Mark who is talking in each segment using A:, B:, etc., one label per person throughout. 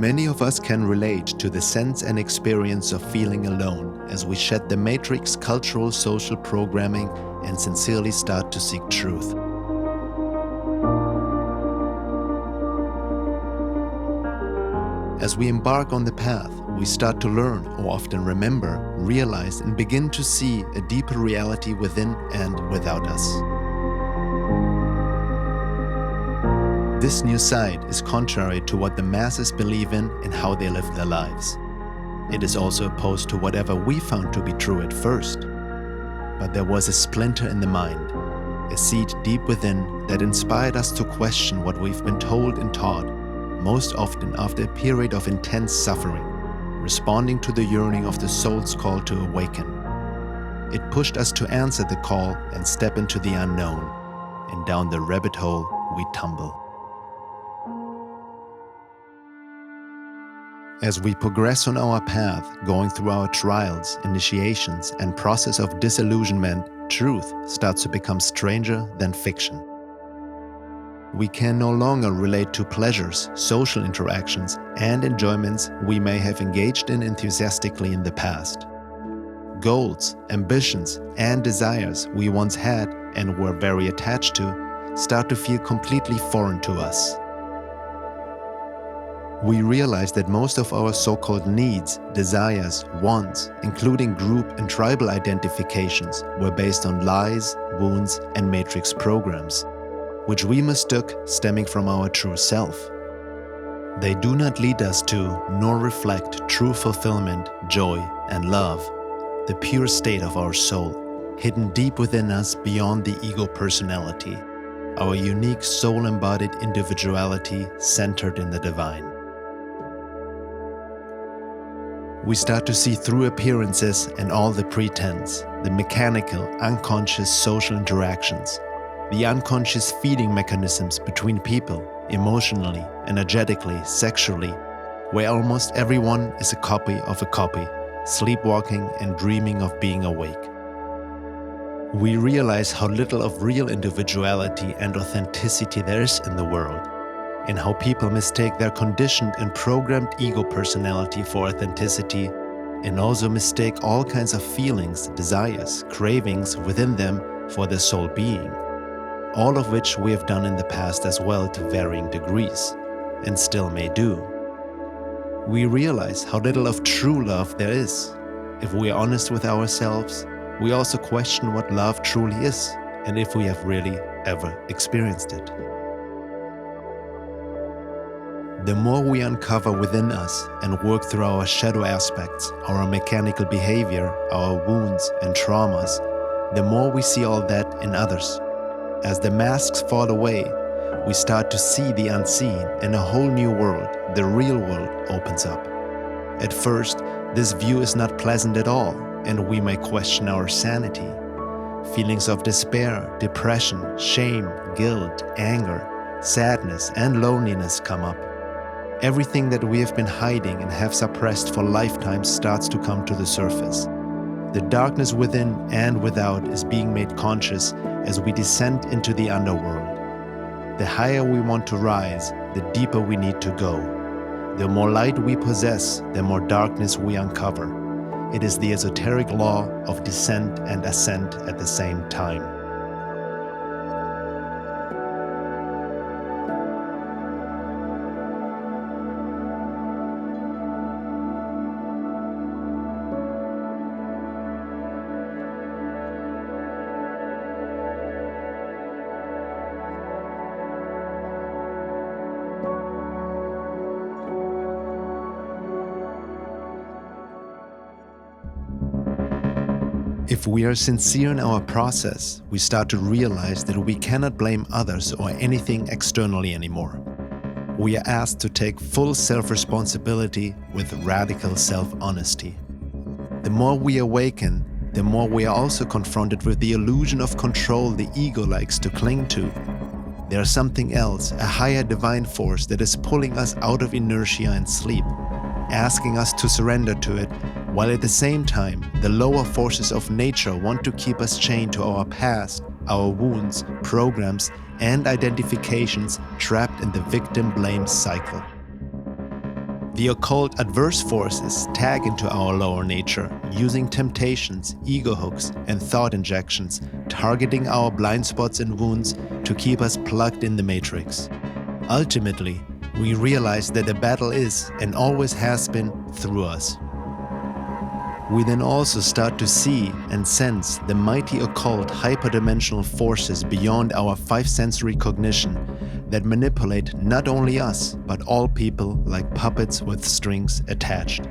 A: Many of us can relate to the sense and experience of feeling alone as we shed the matrix cultural social programming and sincerely start to seek truth. As we embark on the path, we start to learn, or often remember, realize, and begin to see a deeper reality within and without us. This new side is contrary to what the masses believe in and how they live their lives. It is also opposed to whatever we found to be true at first. But there was a splinter in the mind, a seed deep within that inspired us to question what we've been told and taught, most often after a period of intense suffering, responding to the yearning of the soul's call to awaken. It pushed us to answer the call and step into the unknown, and down the rabbit hole we tumble. As we progress on our path, going through our trials, initiations, and process of disillusionment, truth starts to become stranger than fiction. We can no longer relate to pleasures, social interactions, and enjoyments we may have engaged in enthusiastically in the past. Goals, ambitions, and desires we once had and were very attached to start to feel completely foreign to us. We realize that most of our so-called needs, desires, wants, including group and tribal identifications, were based on lies, wounds, and matrix programs, which we mistook stemming from our true self. They do not lead us to, nor reflect true fulfillment, joy, and love, the pure state of our soul, hidden deep within us beyond the ego personality, our unique soul-embodied individuality centered in the divine. We start to see through appearances and all the pretense, the mechanical, unconscious social interactions, the unconscious feeding mechanisms between people, emotionally, energetically, sexually, where almost everyone is a copy of a copy, sleepwalking and dreaming of being awake. We realize how little of real individuality and authenticity there is in the world, and how people mistake their conditioned and programmed ego personality for authenticity, and also mistake all kinds of feelings, desires, cravings within them for their soul being, all of which we have done in the past as well to varying degrees, and still may do. We realize how little of true love there is. If we are honest with ourselves, we also question what love truly is, and if we have really ever experienced it. The more we uncover within us and work through our shadow aspects, our mechanical behavior, our wounds and traumas, the more we see all that in others. As the masks fall away, we start to see the unseen, and a whole new world, the real world, opens up. At first, this view is not pleasant at all, and we may question our sanity. Feelings of despair, depression, shame, guilt, anger, sadness, and loneliness come up. Everything that we have been hiding and have suppressed for lifetimes starts to come to the surface. The darkness within and without is being made conscious as we descend into the underworld. The higher we want to rise, the deeper we need to go. The more light we possess, the more darkness we uncover. It is the esoteric law of descent and ascent at the same time. If we are sincere in our process, we start to realize that we cannot blame others or anything externally anymore. We are asked to take full self-responsibility with radical self-honesty. The more we awaken, the more we are also confronted with the illusion of control the ego likes to cling to. There is something else, a higher divine force that is pulling us out of inertia and sleep, asking us to surrender to it, while at the same time, the lower forces of nature want to keep us chained to our past, our wounds, programs, and identifications trapped in the victim blame cycle. The occult adverse forces tag into our lower nature, using temptations, ego hooks, and thought injections, targeting our blind spots and wounds to keep us plugged in the matrix. Ultimately, we realize that the battle is, and always has been, through us. We then also start to see and sense the mighty occult hyperdimensional forces beyond our five-sensory cognition that manipulate not only us, but all people like puppets with strings attached.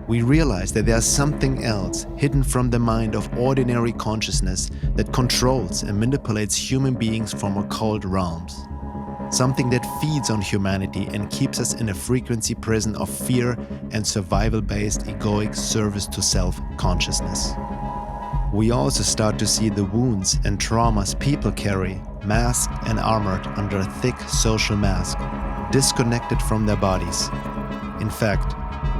A: We realize that there's something else hidden from the mind of ordinary consciousness that controls and manipulates human beings from occult realms. Something that feeds on humanity and keeps us in a frequency prison of fear and survival-based egoic service to self-consciousness. We also start to see the wounds and traumas people carry, masked and armored under a thick social mask, disconnected from their bodies. In fact,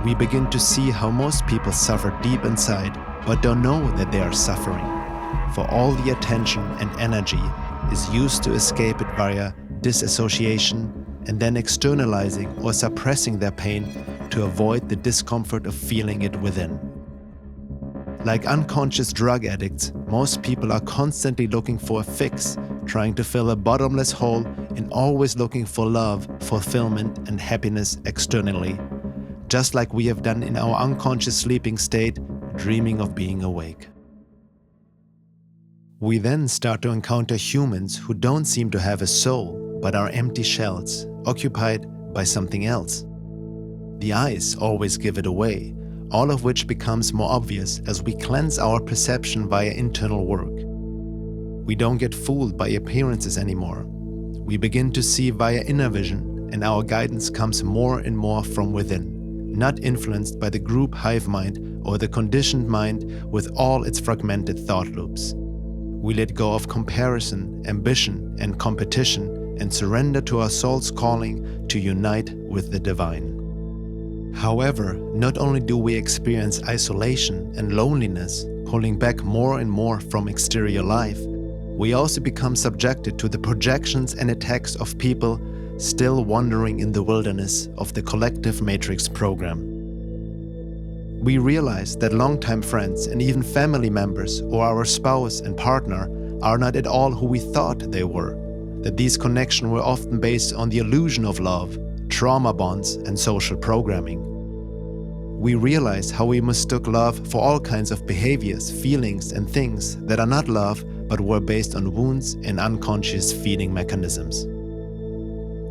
A: we begin to see how most people suffer deep inside, but don't know that they are suffering, for all the attention and energy is used to escape it via disassociation and then externalizing or suppressing their pain to avoid the discomfort of feeling it within. Like unconscious drug addicts, most people are constantly looking for a fix, trying to fill a bottomless hole and always looking for love, fulfillment, and happiness externally, just like we have done in our unconscious sleeping state, dreaming of being awake. We then start to encounter humans who don't seem to have a soul, but are empty shells, occupied by something else. The eyes always give it away, all of which becomes more obvious as we cleanse our perception via internal work. We don't get fooled by appearances anymore. We begin to see via inner vision, and our guidance comes more and more from within, not influenced by the group hive mind or the conditioned mind with all its fragmented thought loops. We let go of comparison, ambition, and competition and surrender to our soul's calling to unite with the divine. However, not only do we experience isolation and loneliness, pulling back more and more from exterior life, we also become subjected to the projections and attacks of people still wandering in the wilderness of the collective matrix program. We realize that longtime friends and even family members or our spouse and partner are not at all who we thought they were, that these connections were often based on the illusion of love, trauma bonds, and social programming. We realize how we mistook love for all kinds of behaviors, feelings, and things that are not love but were based on wounds and unconscious feeding mechanisms.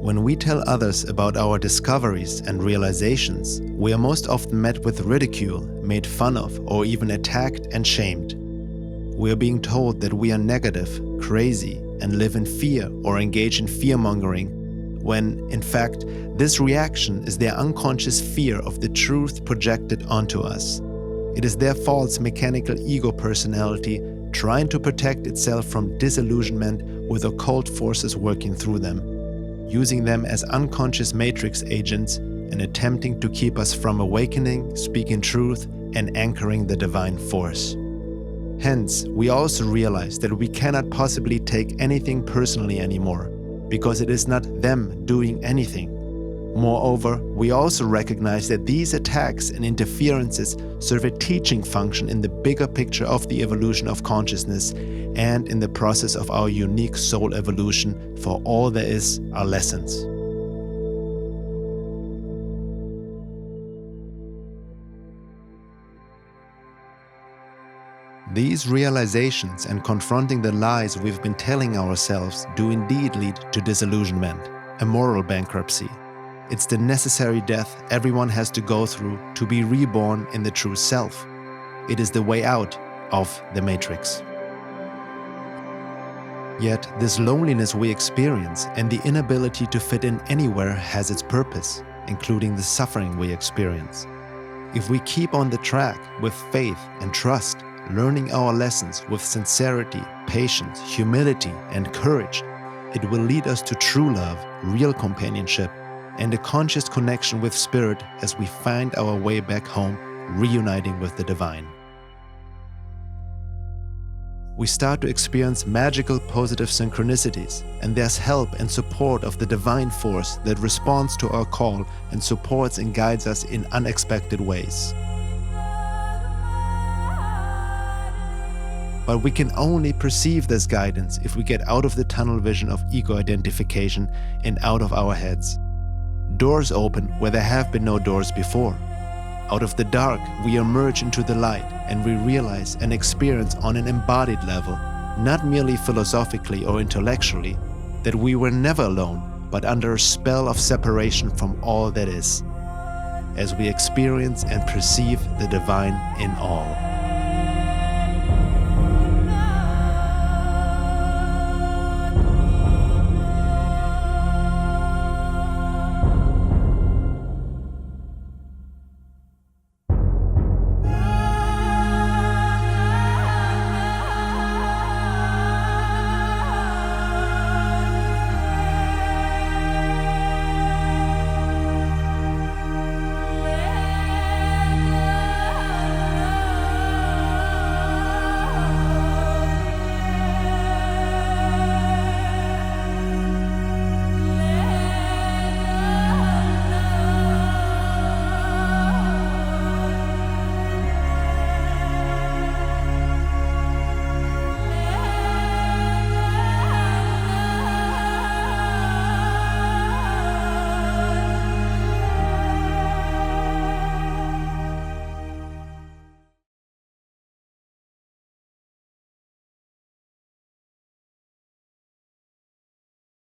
A: When we tell others about our discoveries and realizations, we are most often met with ridicule, made fun of, or even attacked and shamed. We are being told that we are negative, crazy, and live in fear or engage in fear-mongering, when, in fact, this reaction is their unconscious fear of the truth projected onto us. It is their false mechanical ego personality trying to protect itself from disillusionment with occult forces working through them, using them as unconscious matrix agents and attempting to keep us from awakening, speaking truth, and anchoring the divine force. Hence, we also realize that we cannot possibly take anything personally anymore, because it is not them doing anything. Moreover, we also recognize that these attacks and interferences serve a teaching function in the bigger picture of the evolution of consciousness and in the process of our unique soul evolution, for all there is are lessons. These realizations and confronting the lies we've been telling ourselves do indeed lead to disillusionment, a moral bankruptcy. It's the necessary death everyone has to go through to be reborn in the true self. It is the way out of the matrix. Yet, this loneliness we experience and the inability to fit in anywhere has its purpose, including the suffering we experience. If we keep on the track with faith and trust, learning our lessons with sincerity, patience, humility, and courage, it will lead us to true love, real companionship, and a conscious connection with Spirit as we find our way back home, reuniting with the divine. we start to experience magical positive synchronicities, and there's help and support of the divine force that responds to our call and supports and guides us in unexpected ways. But we can only perceive this guidance if we get out of the tunnel vision of ego identification and out of our heads. Doors open where there have been no doors before. Out of the dark, we emerge into the light, and we realize and experience on an embodied level, not merely philosophically or intellectually, that we were never alone, but under a spell of separation from all that is, as we experience and perceive the divine in all.